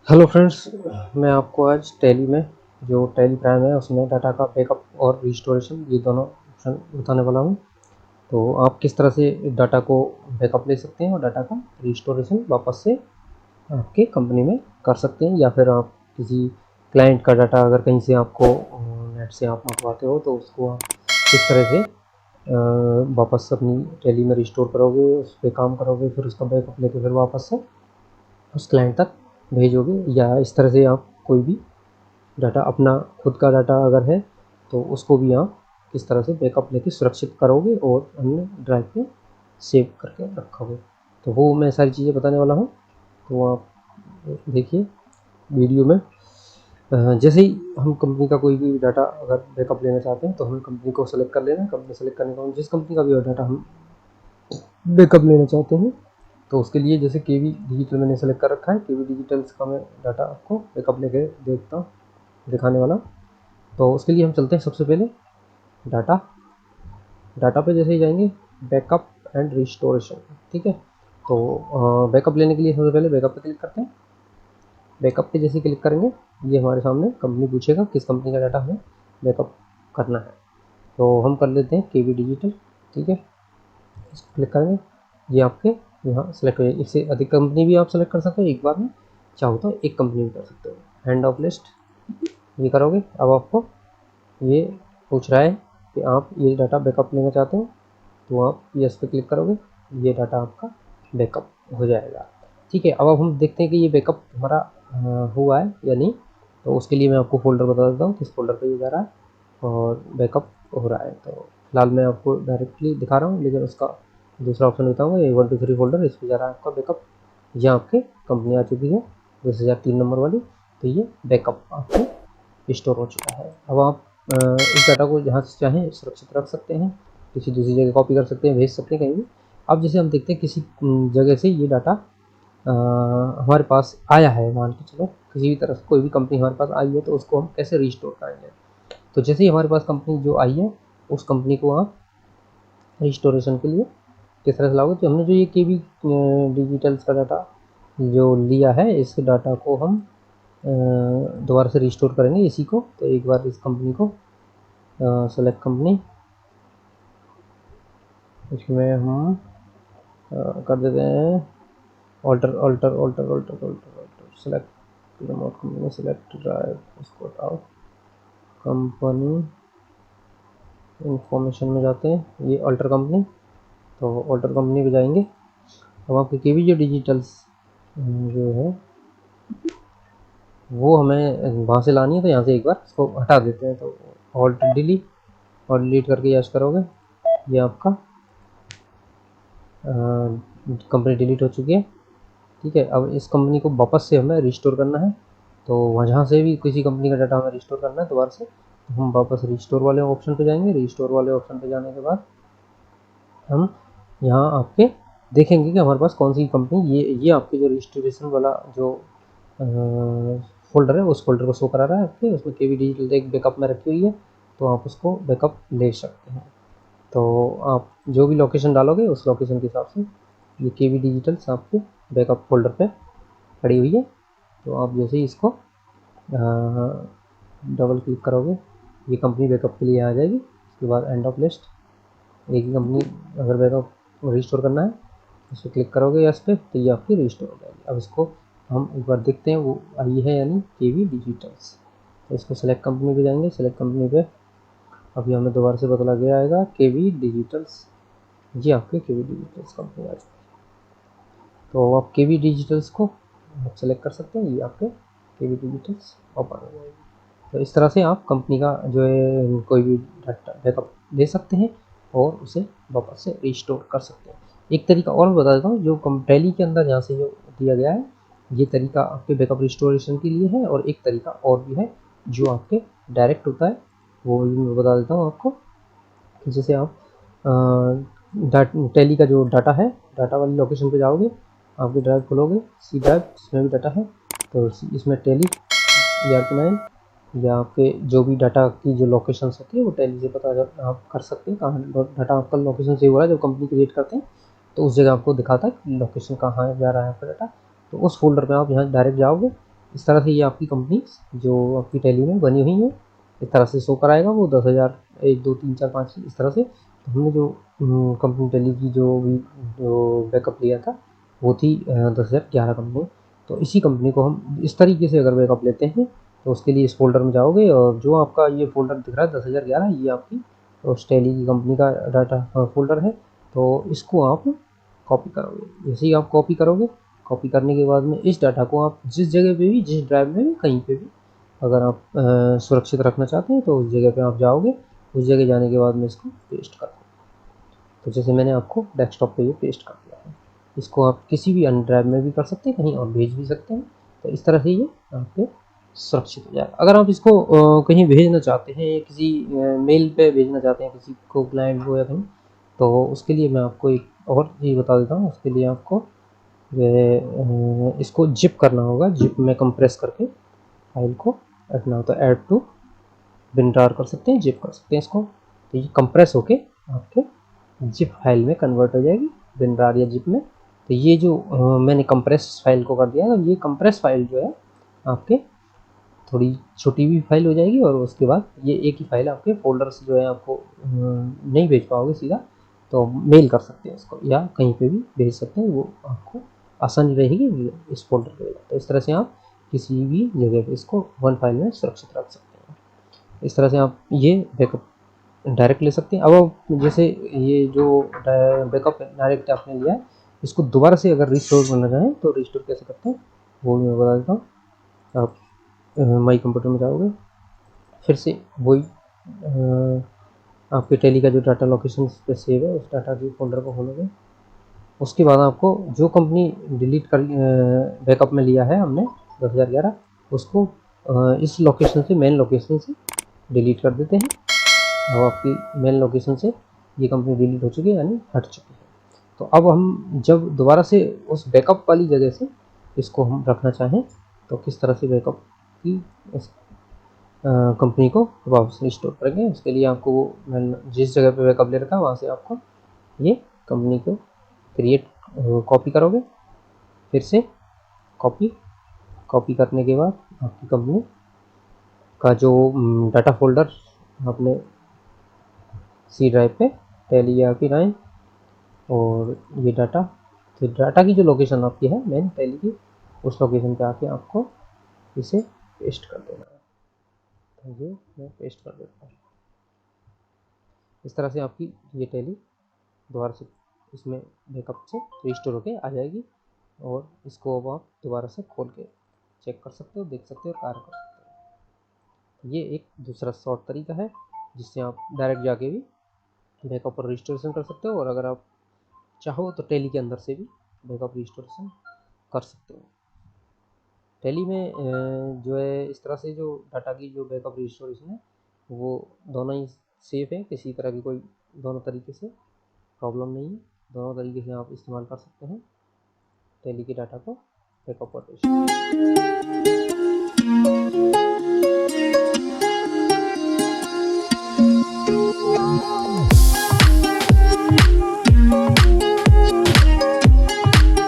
Hello friends, मैं आपको आज टैली में जो टैली प्राइम है उसमें डाटा का बैकअप और रिस्टोरेशन ये दोनों ऑप्शन बताने वाला हूँ। तो आप किस तरह से डाटा को बैकअप ले सकते हैं और डाटा का रिस्टोरेशन वापस से आपके कंपनी में कर सकते हैं, या फिर आप किसी क्लाइंट का डाटा अगर कहीं से आपको नेट से आप मंगवाते हो तो उसको आप किस तरह से वापस अपनी टैली में रिस्टोर करोगे, उस पर काम करोगे, फिर उसका बैकअप लेके फिर वापस से उस क्लाइंट तक भेजोगे, या इस तरह से आप कोई भी डाटा अपना खुद का डाटा अगर है तो उसको भी आप किस तरह से बैकअप लेके सुरक्षित करोगे और अन्य ड्राइव पे सेव करके रखोगे। तो वो मैं सारी चीज़ें बताने वाला हूँ। तो आप देखिए वीडियो में। जैसे ही हम कंपनी का कोई भी डाटा अगर बैकअप लेना चाहते हैं तो हमें कंपनी को सेलेक्ट कर लेना है। कंपनी सेलेक्ट करने के बाद जिस कंपनी का भी डाटा हम बैकअप लेना चाहते हैं तो उसके लिए जैसे केवी डिजिटल मैंने सेलेक्ट कर रखा है। केवी डिजिटल्स का मैं डाटा आपको बैकअप लेके दिखाने वाला। तो उसके लिए हम चलते हैं सबसे पहले डाटा पे जैसे ही जाएंगे बैकअप एंड रिस्टोरेशन। ठीक है, तो बैकअप लेने के लिए सबसे पहले बैकअप पे क्लिक करते हैं। बैकअप पे जैसे क्लिक करेंगे ये हमारे सामने कंपनी पूछेगा किस कंपनी का डाटा हमें बैकअप करना है। तो हम कर लेते हैं केवी डिजिटल। ठीक है, इसको क्लिक करेंगे, ये आपके यहाँ सेलेक्ट हो जाए। इससे अधिक कंपनी भी आप सेलेक्ट कर सकते हो, एक बार में चाहो तो एक कंपनी भी कर सकते हो। हैंड ऑफ लिस्ट ये करोगे। अब आपको ये पूछ रहा है कि आप ये डाटा बैकअप लेना चाहते हो, तो आप यस पे क्लिक करोगे, ये डाटा आपका बैकअप हो जाएगा। ठीक है, अब हम देखते हैं कि ये बैकअप हमारा हुआ है या नहीं। तो उसके लिए मैं आपको फोल्डर बता देता हूँ किस फोल्डर पे ये जा रहा है और बैकअप हो रहा है। तो फिलहाल मैं आपको डायरेक्टली दिखा रहा हूँ, लेकिन उसका दूसरा ऑप्शन बताऊँगा। ये 1 2 3 फोल्डर, इस पर जा रहा है आपका बैकअप। ये आपके कंपनी आ चुकी है 10,003 नंबर वाली। तो ये बैकअप आपके स्टोर हो चुका है। अब आप इस डाटा को जहाँ से चाहें सुरक्षित रख सकते हैं, किसी दूसरी जगह कॉपी कर सकते हैं, भेज सकते हैं कहीं भी। अब जैसे हम देखते हैं किसी जगह से ये डाटा हमारे पास आया है, मान के चलो किसी भी तरफ कोई भी कंपनी हमारे पास आई है, तो उसको हम कैसे रिस्टोर करेंगे। तो जैसे ही हमारे पास कंपनी जो आई है उस कंपनी को आप रिस्टोरेशन के लिए किस तरह से लाओगे। तो हमने जो ये केवी डिजिटल्स का डाटा जो लिया है, इस डाटा को हम दोबारा से रिस्टोर करेंगे इसी को। तो एक बार इस कंपनी को सेलेक्ट कंपनी, इसमें हम कर देते हैं alter alter alter alter alter alter select remote company, select drive, उसको हटाओ, कंपनी इंफॉर्मेशन में जाते हैं, ये ऑल्टर कंपनी। तो ऑल्टर कंपनी पे जाएंगे। अब आपकी केवी जो डिजिटल्स जो है वो हमें वहाँ से लानी है, तो यहाँ से एक बार इसको हटा देते हैं। तो ऑल्ट डिलीट, और डिलीट करके यस करोगे, ये आपका कंपनी डिलीट हो चुकी है। ठीक है, अब इस कंपनी को वापस से हमें रिस्टोर करना है। तो वहाँ से भी किसी कंपनी का डाटा हमें रिस्टोर करना है दोबारा से, तो हम वापस रिस्टोर वाले ऑप्शन पे जाएंगे। रिस्टोर वाले ऑप्शन पे जाने के बाद हम यहाँ आपके देखेंगे कि हमारे पास कौन सी कंपनी, ये आपके जो रजिस्ट्रेशन वाला जो फोल्डर है उस फोल्डर को शो करा रहा है आपके, उसमें केवी डिजिटल एक बैकअप में रखी हुई है। तो आप उसको बैकअप ले सकते हैं। तो आप जो भी लोकेशन डालोगे उस लोकेशन के हिसाब से ये केवी डिजिटल्स आपके बैकअप फोल्डर पे पड़ी हुई है। तो आप जैसे ही इसको डबल क्लिक करोगे ये कंपनी बैकअप के लिए आ जाएगी। उसके बाद एंड ऑफ लिस्ट, एक ही कंपनी अगर बैकअप रिस्टोर करना है इस पर क्लिक करोगे यस पे, तो ये आपकी रिस्टोर हो जाएगी। अब इसको हम एक बार देखते हैं वो आई है यानी केवी डिजिटल्स। तो इसको सेलेक्ट कंपनी पे जाएंगे, सेलेक्ट कंपनी पे अभी हमें दोबारा से बदला गया आएगा केवी डिजिटल्स। जी आपके केवी डिजिटल्स कंपनी आ चुकी है। तो आप केवी डिजिटल्स को सेलेक्ट कर सकते हैं, ये आपके केवी डिजिटल्स ओपन हो जाएगी। तो इस तरह से आप कंपनी का जो है कोई भी डाटा बैकअप ले सकते हैं और उसे वापस से रिस्टोर कर सकते हैं। एक तरीका और बता देता हूँ, जो टैली के अंदर यहाँ से जो दिया गया है ये तरीका आपके बैकअप रिस्टोरेशन के लिए है, और एक तरीका और भी है जो आपके डायरेक्ट होता है, वो भी मैं बता देता हूँ आपको। जैसे आप टैली का जो डाटा है, डाटा वाली लोकेशन पे जाओगे, आपकी ड्राइव खोलोगे, सी ड्राइव जिसमें भी डाटा है, तो इसमें टैली ERP9 या आपके जो भी डाटा की जो लोकेशन होती है वो टैली से पता आप कर सकते हैं कहाँ डाटा आपका लोकेशन सेव हो रहा है। जब कंपनी क्रिएट करते हैं तो उस जगह आपको दिखाता है कि लोकेशन कहाँ जा रहा है आपका डाटा। तो उस फोल्डर में आप यहाँ डायरेक्ट जाओगे, इस तरह से ये आपकी कंपनी जो आपकी टैली में बनी हुई है इस तरह से शो कराएगा वो 10,000 1 2 3 4 5 इस तरह से। तो हमने जो कंपनी टैली की जो बैकअप लिया था वो थी 10,011 कंपनी। तो इसी कंपनी को हम इस तरीके से अगर बैकअप लेते हैं तो उसके लिए इस फोल्डर में जाओगे और जो आपका ये फोल्डर दिख रहा है 10,011 ये आपकी उस टैली की कंपनी का डाटा फोल्डर है। तो इसको आप कॉपी करोगे। जैसे ही आप कॉपी करोगे, कॉपी करने के बाद में इस डाटा को आप जिस जगह पे भी, जिस ड्राइव में भी, कहीं पे भी अगर आप सुरक्षित रखना चाहते हैं तो उस जगह पे आप जाओगे। उस जगह जाने के बाद में इसको पेस्ट कर दो। तो जैसे मैंने आपको डेस्कटॉप पे ये पेस्ट कर दिया है। इसको आप किसी भी अन्य ड्राइव में भी कर सकते हैं, कहीं और भेज भी सकते हैं। तो इस तरह से ये आपके सुरक्षित हो जाएगा। अगर आप इसको कहीं भेजना चाहते हैं, किसी मेल पे भेजना चाहते हैं किसी को, क्लाइंट को या कहीं, तो उसके लिए मैं आपको एक और चीज़ बता देता हूँ। उसके लिए आपको इसको जिप करना होगा। जिप में कंप्रेस करके फाइल को रखना होता है। ऐड टू विनरार कर सकते हैं, जिप कर सकते हैं इसको। तो ये कंप्रेस होके आपके जिप फाइल में कन्वर्ट हो जाएगी, विनरार या जिप में। तो ये जो मैंने कंप्रेस फाइल को कर दिया है, ये कंप्रेस फाइल जो है आपके थोड़ी छोटी भी फाइल हो जाएगी और उसके बाद ये एक ही फाइल आपके फोल्डर्स जो है आपको नहीं भेज पाओगे सीधा, तो मेल कर सकते हैं इसको या कहीं पे भी भेज सकते हैं, वो आपको आसानी रहेगी इस फोल्डर पे। तो इस तरह से आप किसी भी जगह पे इसको वन फाइल में सुरक्षित रख सकते हैं। इस तरह से आप ये बैकअप डायरेक्ट ले सकते हैं। अब जैसे ये जो बैकअप डायरेक्ट आपने लिया है, इसको दोबारा से अगर रिस्टोर करना चाहें तो रिस्टोर कैसे करते हैं वो मैं बता देता हूँ। आप माई कंप्यूटर में जाओगे, फिर से वही आपके टेली का जो डाटा लोकेशन पे सेव है उस डाटा के फोल्डर को खोलोगे। उसके बाद आपको जो कंपनी डिलीट कर बैकअप में लिया है हमने 10,011, उसको इस लोकेशन से, मेन लोकेशन से डिलीट कर देते हैं। अब आपकी मेन लोकेशन से ये कंपनी डिलीट हो चुकी है, यानी हट चुकी है। तो अब हम जब दोबारा से उस बैकअप वाली जगह से इसको हम रखना चाहें तो किस तरह से बैकअप की इस कंपनी को वापस रिस्टोर करेंगे, उसके लिए आपको वो जिस जगह पे बैकअप ले रखा है वहाँ से आपको ये कंपनी को क्रिएट कॉपी करोगे। फिर से कॉपी करने के बाद आपकी कंपनी का जो डाटा फोल्डर आपने सी ड्राइव पे टैली आपकी 9 और ये डाटा, तो डाटा की जो लोकेशन आपकी है मेन टैली की, उस लोकेशन पे आके आपको इसे पेस्ट कर देना है। तो ये मैं पेस्ट कर देता हूँ। इस तरह से आपकी ये टैली दोबारा से इसमें बैकअप से रिस्टोर होके आ जाएगी और इसको अब आप दोबारा से खोल के चेक कर सकते हो, देख सकते हो, कार्य कर सकते हो। ये एक दूसरा शॉर्ट तरीका है जिससे आप डायरेक्ट जाके भी बैकअप पर रिस्टोरेशन कर सकते हो और अगर आप चाहो तो टैली के अंदर से भी बैकअप रिस्टोरेशन कर सकते हो। टैली में जो है इस तरह से जो डाटा की जो बैकअप रिस्टोरेशन है वो दोनों ही सेफ है, किसी तरह की कोई दोनों तरीके से प्रॉब्लम नहीं है। दोनों तरीके से आप इस्तेमाल कर सकते हैं टैली के डाटा को बैकअप और रिस्टोर।